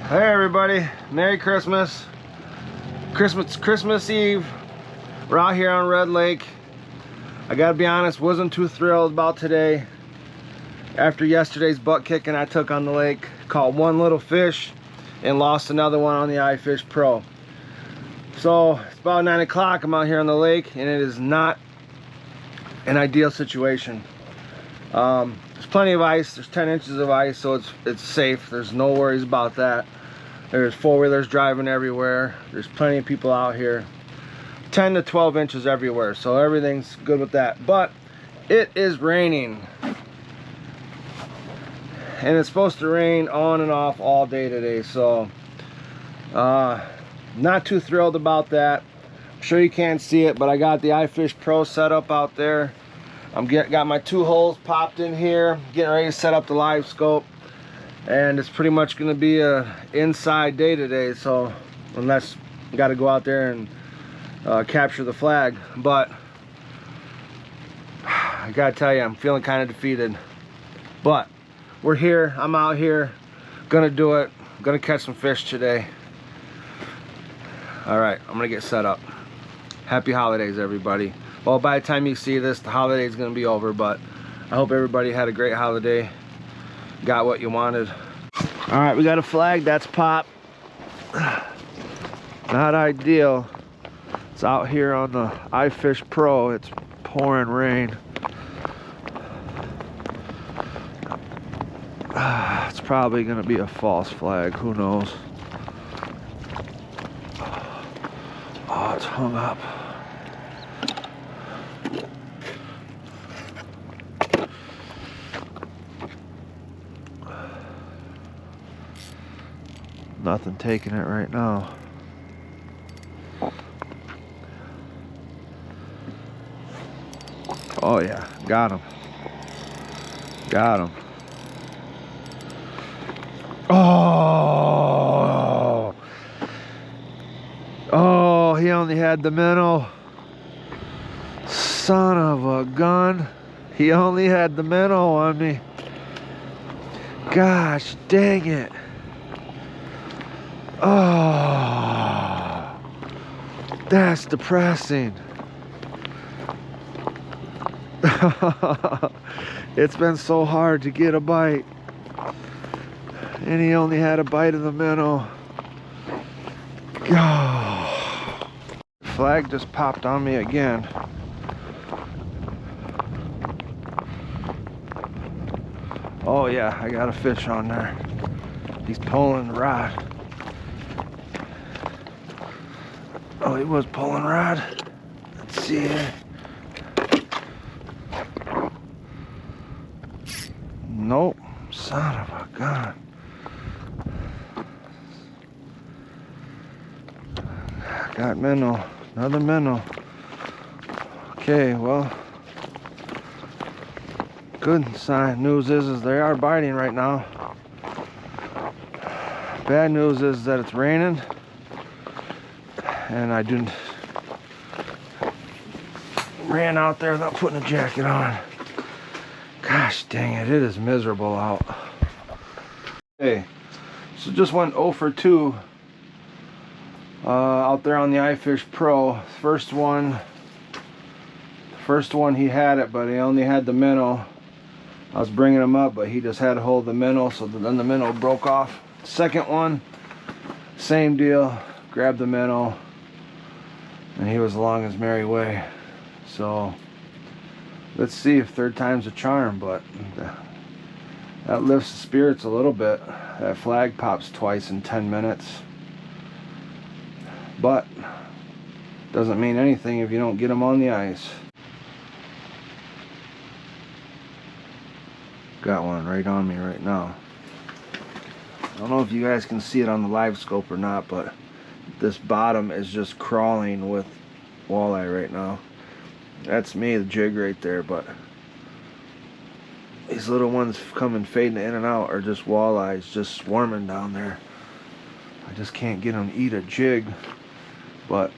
Hey everybody, Merry Christmas. Christmas Eve. We're out here on Red Lake. I gotta be honest, wasn't too thrilled about today. After yesterday's butt kicking I took on the lake, caught one little fish and lost another one on the iFish Pro. So it's about 9 o'clock, I'm out here on the lake and it is not an ideal situation. There's plenty of ice, there's 10 inches of ice, so it's safe, there's no worries about that. There's four-wheelers driving everywhere, there's plenty of people out here. 10 to 12 inches everywhere, so everything's good with that. But it is raining. And it's supposed to rain on and off all day today, so not too thrilled about that. I'm sure you can't see it, but I got the iFish Pro set up out there. Got my 2 holes popped in here, getting ready to set up the live scope, and it's pretty much going to be a inside day today. So unless you got to go out there and capture the flag, but I gotta tell you, I'm feeling kind of defeated. But we're here. I'm out here, gonna do it. Gonna catch some fish today. All right, I'm gonna get set up. Happy holidays, everybody. Well, by the time you see this, the holiday is going to be over, but I hope everybody had a great holiday. Got what you wanted. All right, we got a flag that's popped. Not ideal. It's out here on the iFish Pro. It's pouring rain. It's probably going to be a false flag. Who knows? Oh, it's hung up. Nothing taking it right now. Oh yeah, got him. Got him. Oh! Oh, he only had the minnow. Son of a gun. He only had the minnow on me. Gosh dang it. Oh, that's depressing. It's been so hard to get a bite, and he only had a bite of the minnow. Oh. Flag just popped on me again. Oh yeah, I got a fish on there. He's pulling the rod. Oh, he was pulling rod. Let's see here. Nope. Son of a gun. Got minnow. Another minnow. Okay, well. Good news is they are biting right now. Bad news is that it's raining. And I ran out there without putting a jacket on. Gosh dang it, it is miserable out. Okay, so just went 0 for 2 out there on the iFish Pro. First one he had it, but he only had the minnow. I was bringing him up, but he just had to hold the minnow, so then the minnow broke off. Second one, same deal, grabbed the minnow, and he was along his merry way. So let's see if third time's a charm, but that lifts the spirits a little bit. That flag pops twice in 10 minutes, but doesn't mean anything if you don't get them on the ice. Got one right on me right now. I don't know if you guys can see it on the live scope or not, but this bottom is just crawling with walleye right now. That's me, the jig right there, but these little ones coming fading in and out are just walleyes just swarming down there. I just can't get them to eat a jig, but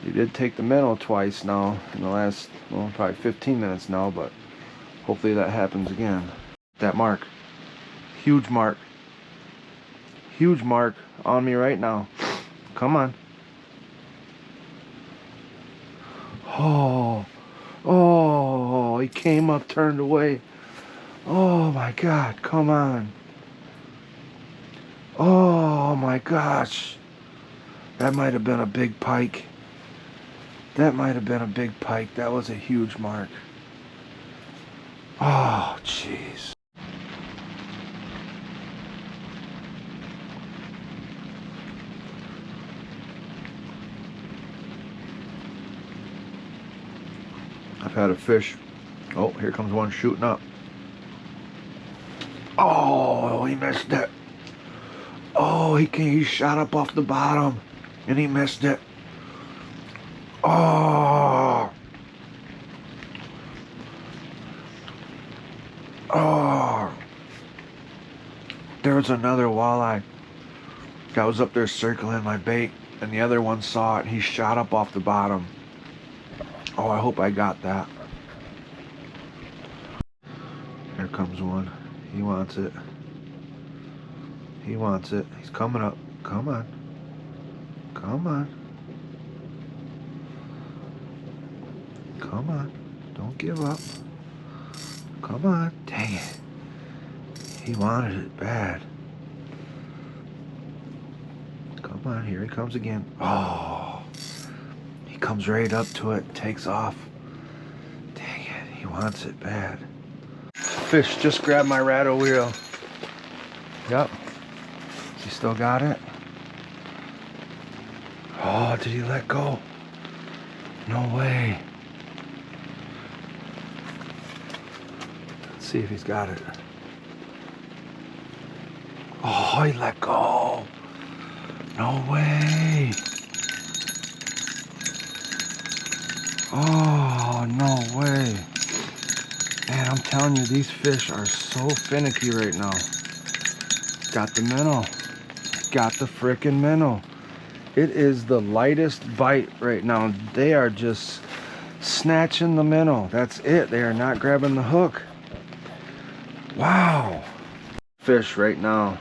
he did take the minnow twice now in the last, well, probably 15 minutes now, but hopefully that happens again. That mark, huge mark. huge mark on me right now. Come on. Oh, oh, he came up, turned away. Oh my God, come on. Oh my gosh. That might have been a big pike. That might have been a big pike. That was a huge mark. Oh, jeez. I've had a fish. Oh, here comes one shooting up. Oh, he missed it. Oh, he shot up off the bottom and he missed it. Oh. Oh. There was another walleye that was up there circling my bait, and the other one saw it and he shot up off the bottom. Oh, I hope I got that. Here comes one. He wants it. He wants it. He's coming up. Come on. Come on. Come on. Don't give up. Come on. Dang it. He wanted it bad. Come on. Here he comes again. Oh. He comes right up to it. Takes off. Dang it. He wants it bad. Fish just grabbed my rattle wheel. Yep. He still got it? Oh, did he let go? No way. Let's see if he's got it. Oh, he let go. No way. Oh, no way. Man, I'm telling you, these fish are so finicky right now. Got the minnow. Got the frickin' minnow. It is the lightest bite right now. They are just snatching the minnow. That's it. They are not grabbing the hook. Wow. Fish right now.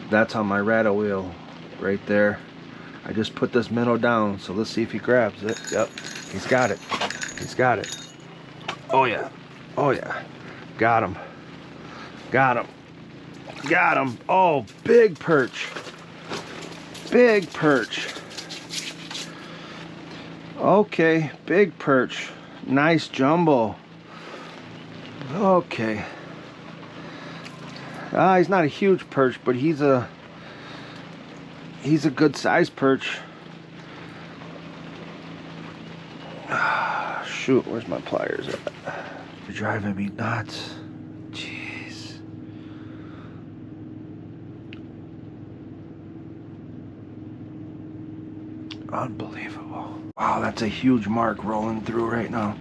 That's on my rattle wheel right there. I just put this minnow down, so let's see if he grabs it. Yep, he's got it. He's got it. Oh yeah. Oh yeah. Got him. Got him. Got him. Oh, big perch. Big perch. Okay, big perch. Nice jumbo. Okay. He's not a huge perch, but he's a good sized perch. Shoot, where's my pliers at? You're driving me nuts. Jeez. Unbelievable. Wow, that's a huge mark rolling through right now.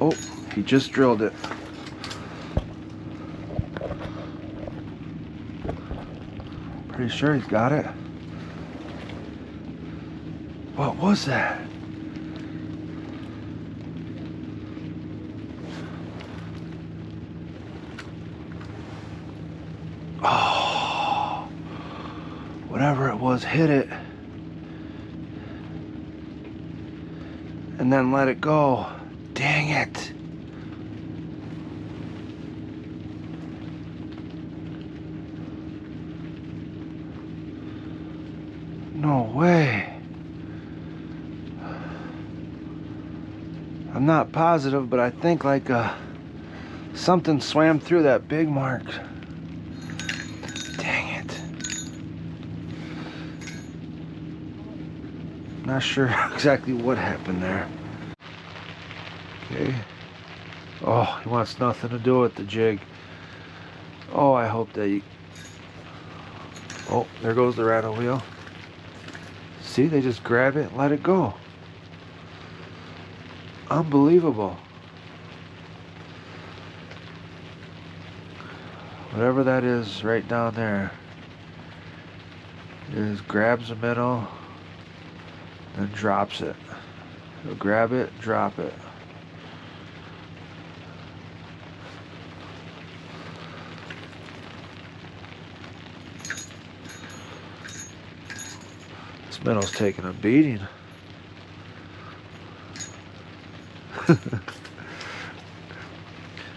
Oh, he just drilled it. Pretty sure he's got it. What was that? Oh, whatever it was hit it and then let it go. Dang it. No way. I'm not positive, but I think like something swam through that big mark. Dang it. Not sure exactly what happened there. Okay. Oh, he wants nothing to do with the jig. Oh, I hope that he... Oh, there goes the rattle wheel. See, they just grab it and let it go. Unbelievable. Whatever that is right down there, it just grabs the minnow and drops it. He'll grab it, drop it. Minnow's taking a beating.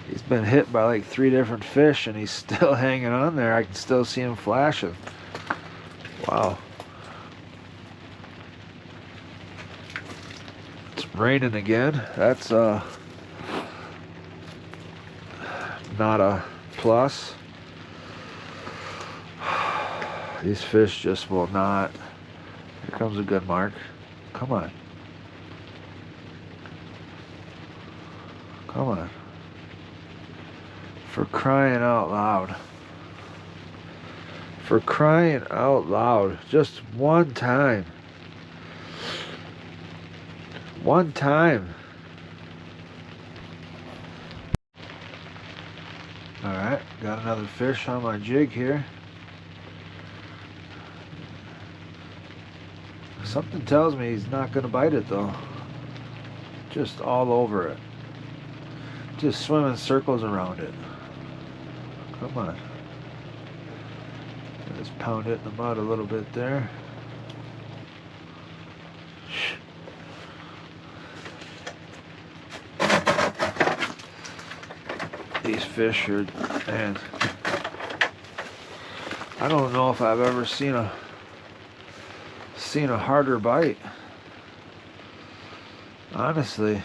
He's been hit by like 3 different fish and he's still hanging on there. I can still see him flashing. Wow. It's raining again. That's not a plus. These fish just will not. Here comes a good mark. Come on. Come on. For crying out loud. For crying out loud. Just one time. One time. Alright, got another fish on my jig here. Something tells me he's not going to bite it though. Just all over it. Just swimming circles around it. Come on. Just pound it in the mud a little bit there. These fish are, man, I don't know if I've ever seen a harder bite. Honestly.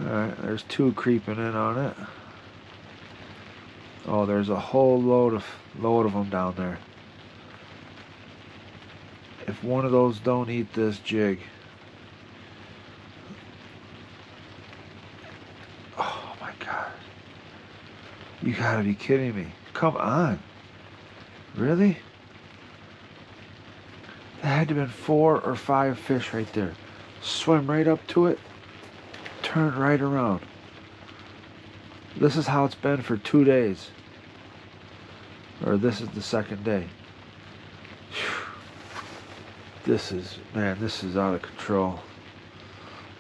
Alright, there's 2 creeping in on it. Oh, there's a whole load of them down there. If one of those don't eat this jig. Oh my God. You gotta be kidding me. Come on. Really? There had to have been 4 or 5 fish right there. Swim right up to it. Turn right around. This is how it's been for 2 days. Or this is the 2nd day. This is, man, this is out of control.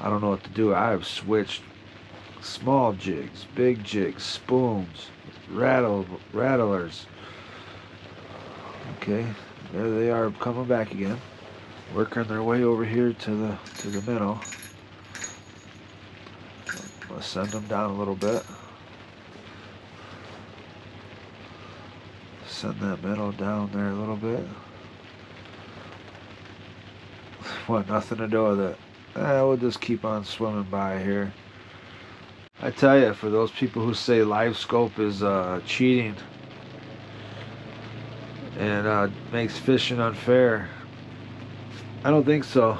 I don't know what to do. I have switched small jigs, big jigs, spoons, rattlers. Okay, there they are coming back again. Working their way over here to the minnow. I'll send them down a little bit. Send that minnow down there a little bit. Want nothing to do with it. We'll just keep on swimming by here. I tell you, for those people who say live scope is cheating and makes fishing unfair, I don't think so.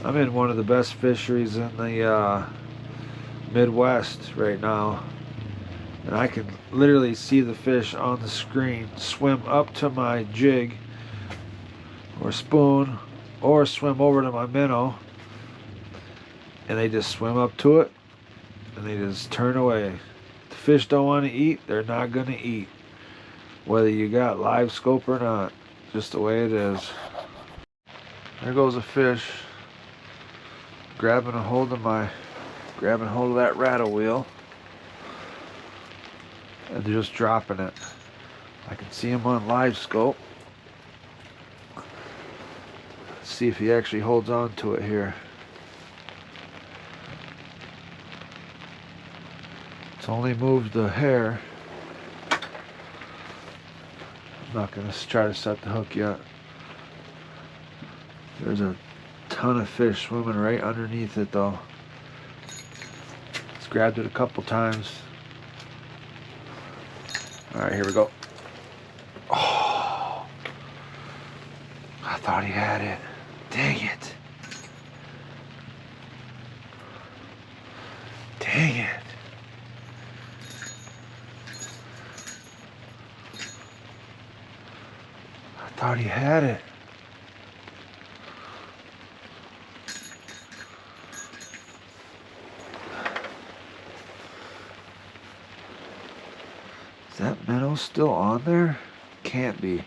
I'm in one of the best fisheries in the Midwest right now, and I can literally see the fish on the screen swim up to my jig or spoon or swim over to my minnow, and they just swim up to it and they just turn away. If the fish don't want to eat, they're not going to eat, whether you got live scope or not. Just the way it is. There goes a fish grabbing a hold of that rattle wheel and just dropping it. I can see him on live scope. Let's see if he actually holds on to it here. It's only moved the hair. I'm not going to try to set the hook yet. There's a ton of fish swimming right underneath it though. It's grabbed it a couple times. Alright, here we go. Oh, I thought he had it. Dang it. Dang it. I thought he had it. Is that minnow still on there? Can't be.